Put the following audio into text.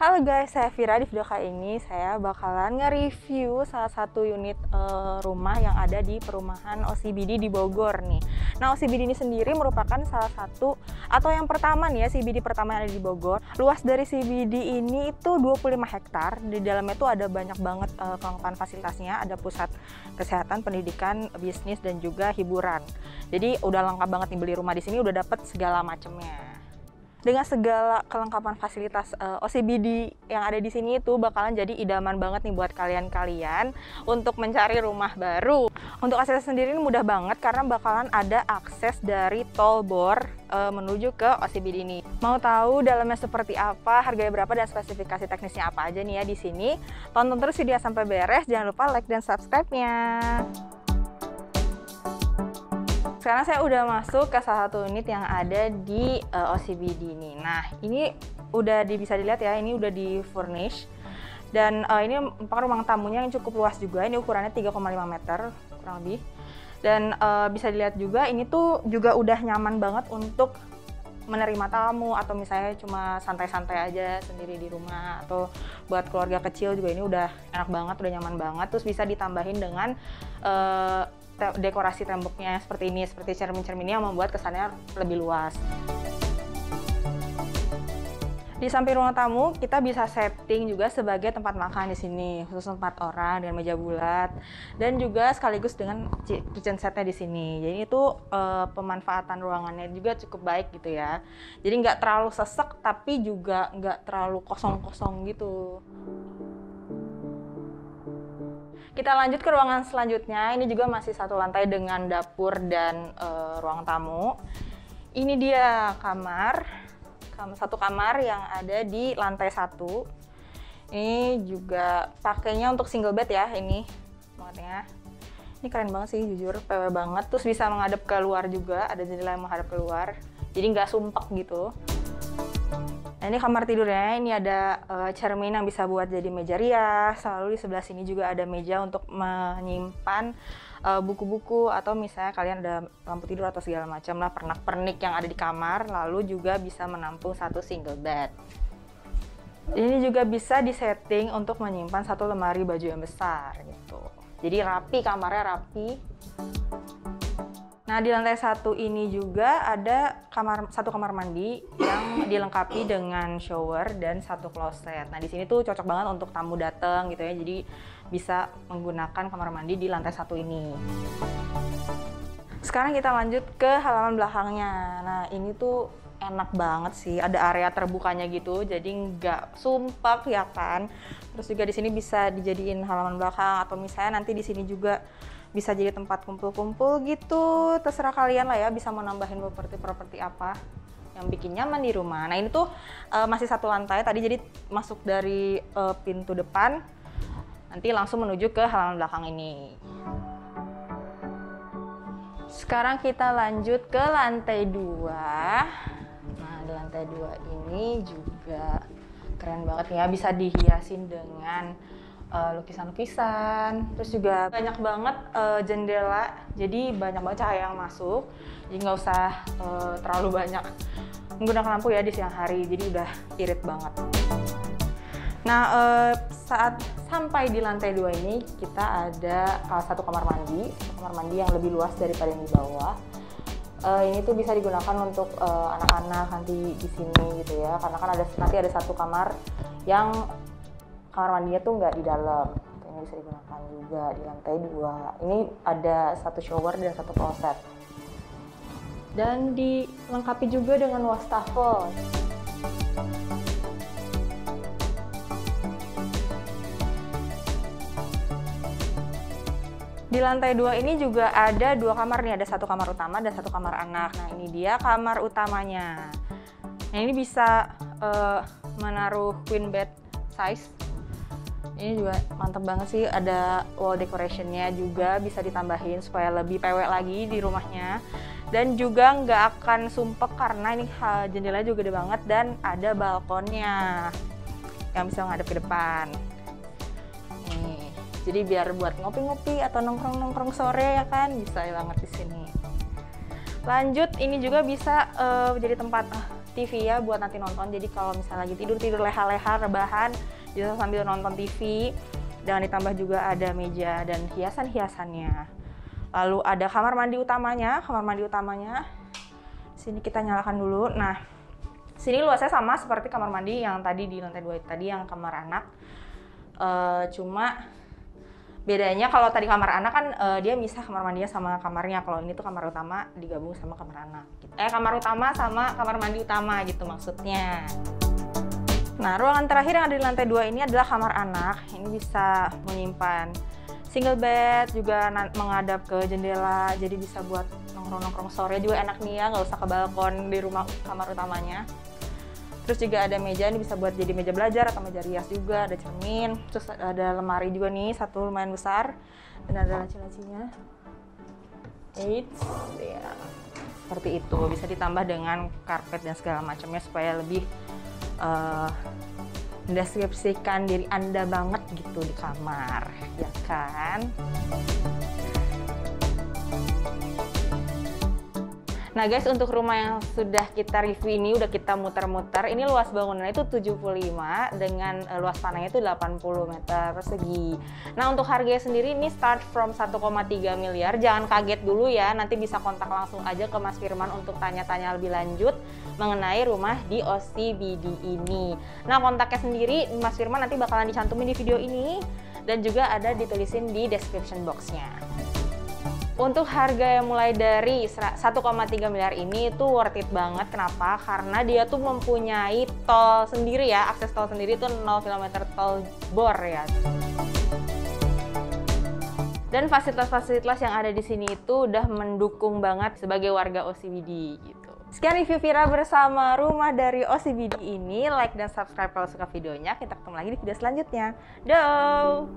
Halo guys, saya Vira. Di video kali ini saya bakalan nge-review salah satu unit rumah yang ada di perumahan OCBD di Bogor nih. Nah, OCBD ini sendiri merupakan salah satu atau yang pertama nih ya, CBD pertama yang ada di Bogor. Luas dari CBD ini itu 25 hektar. Di dalamnya tuh ada banyak banget kelengkapan fasilitasnya, ada pusat kesehatan, pendidikan, bisnis dan juga hiburan. Jadi udah lengkap banget nih, beli rumah di sini udah dapet segala macamnya. Dengan segala kelengkapan fasilitas OCBD yang ada di sini itu bakalan jadi idaman banget nih buat kalian-kalian untuk mencari rumah baru. Untuk akses sendiri ini mudah banget karena bakalan ada akses dari tol Bor menuju ke OCBD ini. Mau tahu dalamnya seperti apa, harganya berapa dan spesifikasi teknisnya apa aja nih ya di sini? Tonton terus video sampai beres, jangan lupa like dan subscribe-nya. Sekarang saya udah masuk ke salah satu unit yang ada di OCBD ini. Nah, ini udah bisa dilihat ya, ini udah di furnish. Dan ini merupakan ruang tamunya yang cukup luas juga. Ini ukurannya 3,5 meter kurang lebih. Dan bisa dilihat juga ini tuh juga udah nyaman banget untuk menerima tamu atau misalnya cuma santai-santai aja sendiri di rumah, atau buat keluarga kecil juga ini udah enak banget, udah nyaman banget. Terus bisa ditambahin dengan dekorasi temboknya seperti ini, seperti cermin-cermin yang membuat kesannya lebih luas. Di samping ruang tamu, kita bisa setting juga sebagai tempat makan di sini, khusus 4 orang dengan meja bulat dan juga sekaligus dengan kitchen setnya di sini. Jadi itu pemanfaatan ruangannya juga cukup baik gitu ya. Jadi nggak terlalu sesek tapi juga nggak terlalu kosong-kosong gitu. Kita lanjut ke ruangan selanjutnya. Ini juga masih satu lantai dengan dapur dan ruang tamu. Ini dia satu kamar yang ada di lantai 1. Ini juga pakainya untuk single bed ya, ini bangetnya. Ini keren banget sih, jujur PW banget. Terus bisa menghadap ke luar juga, ada jendela yang menghadap ke luar. Jadi nggak sumpek gitu. Nah, ini kamar tidurnya, ini ada cermin yang bisa buat jadi meja rias. Lalu di sebelah sini juga ada meja untuk menyimpan buku-buku, atau misalnya kalian ada lampu tidur atau segala macam lah, pernak-pernik yang ada di kamar. Lalu juga bisa menampung satu single bed. Ini juga bisa disetting untuk menyimpan satu lemari baju yang besar gitu. Jadi rapi, kamarnya rapi. Nah, di lantai 1 ini juga ada satu kamar mandi yang dilengkapi dengan shower dan satu kloset. Nah, di sini tuh cocok banget untuk tamu datang gitu ya. Jadi bisa menggunakan kamar mandi di lantai 1 ini. Sekarang kita lanjut ke halaman belakangnya. Nah, ini tuh enak banget sih, ada area terbukanya gitu, jadi nggak sumpek ya kan. Terus juga di sini bisa dijadiin halaman belakang, atau misalnya nanti di sini juga bisa jadi tempat kumpul-kumpul gitu, terserah kalian lah ya, bisa mau nambahin properti apa yang bikin nyaman di rumah. Nah, ini tuh masih satu lantai tadi, jadi masuk dari pintu depan, nanti langsung menuju ke halaman belakang ini. Sekarang kita lanjut ke lantai 2. Nah, di lantai 2 ini juga keren banget ya, bisa dihiasin dengan lukisan-lukisan, terus juga banyak banget jendela, jadi banyak banget cahaya yang masuk, jadi nggak usah terlalu banyak menggunakan lampu ya di siang hari, jadi udah irit banget. Nah, saat sampai di lantai 2 ini kita ada satu kamar mandi yang lebih luas daripada yang di bawah. Ini tuh bisa digunakan untuk anak-anak nanti di sini gitu ya, karena kan nanti ada satu kamar yang kamar mandinya tuh nggak di dalam. Ini bisa digunakan juga di lantai 2. Ini ada satu shower dan satu kloset. Dan dilengkapi juga dengan wastafel. Di lantai 2 ini juga ada 2 kamar nih, ada satu kamar utama dan satu kamar anak. Nah, ini dia kamar utamanya. Nah, ini bisa menaruh queen bed size. Ini juga mantep banget sih, ada wall decorationnya juga bisa ditambahin supaya lebih PW lagi di rumahnya. Dan juga nggak akan sumpek karena ini jendelanya juga gede banget dan ada balkonnya yang bisa menghadap ke depan. Nih, jadi biar buat ngopi-ngopi atau nongkrong-nongkrong sore ya kan, bisa banget di sini. Lanjut, ini juga bisa jadi tempat TV ya buat nanti nonton. Jadi kalau misalnya lagi tidur leha-leha, rebahan, bisa sambil nonton TV. Dan ditambah juga ada meja dan hiasan-hiasannya. Lalu ada kamar mandi utamanya. Sini kita nyalakan dulu. Nah, sini luasnya sama seperti kamar mandi yang tadi di lantai 2 tadi yang kamar anak. Cuma bedanya kalau tadi kamar anak kan dia misah kamar mandinya sama kamarnya. Kalau ini tuh kamar utama digabung sama kamar anak. Kamar utama sama kamar mandi utama gitu maksudnya. Nah, ruangan terakhir yang ada di lantai 2 ini adalah kamar anak. Ini bisa menyimpan single bed, juga menghadap ke jendela. Jadi bisa buat nongkrong-nongkrong sore juga enak nih ya, nggak usah ke balkon di rumah kamar utamanya. Terus juga ada meja, ini bisa buat jadi meja belajar atau meja rias juga, ada cermin. Terus ada lemari juga nih, satu lumayan besar. Dan ada laci-lacinya. Ya, seperti itu. Bisa ditambah dengan karpet dan segala macamnya supaya lebih mendeskripsikan diri Anda banget gitu di kamar, ya kan? Nah guys, untuk rumah yang sudah kita review ini, udah kita muter-muter, ini luas bangunannya itu 75 dengan luas tanahnya itu 80 meter persegi. Nah untuk harganya sendiri ini start from 1,3 miliar. Jangan kaget dulu ya, nanti bisa kontak langsung aja ke Mas Firman untuk tanya-tanya lebih lanjut mengenai rumah di OCBD ini. Nah kontaknya sendiri Mas Firman nanti bakalan dicantumin di video ini dan juga ada ditulisin di description box-nya. Untuk harga yang mulai dari 1,3 miliar ini itu worth it banget. Kenapa? Karena dia tuh mempunyai tol sendiri ya, akses tol sendiri itu 0 km tol bor ya. Dan fasilitas-fasilitas yang ada di sini itu udah mendukung banget sebagai warga OCBD gitu. Sekian review Vira bersama rumah dari OCBD ini. Like dan subscribe kalau suka videonya. Kita ketemu lagi di video selanjutnya. Dah.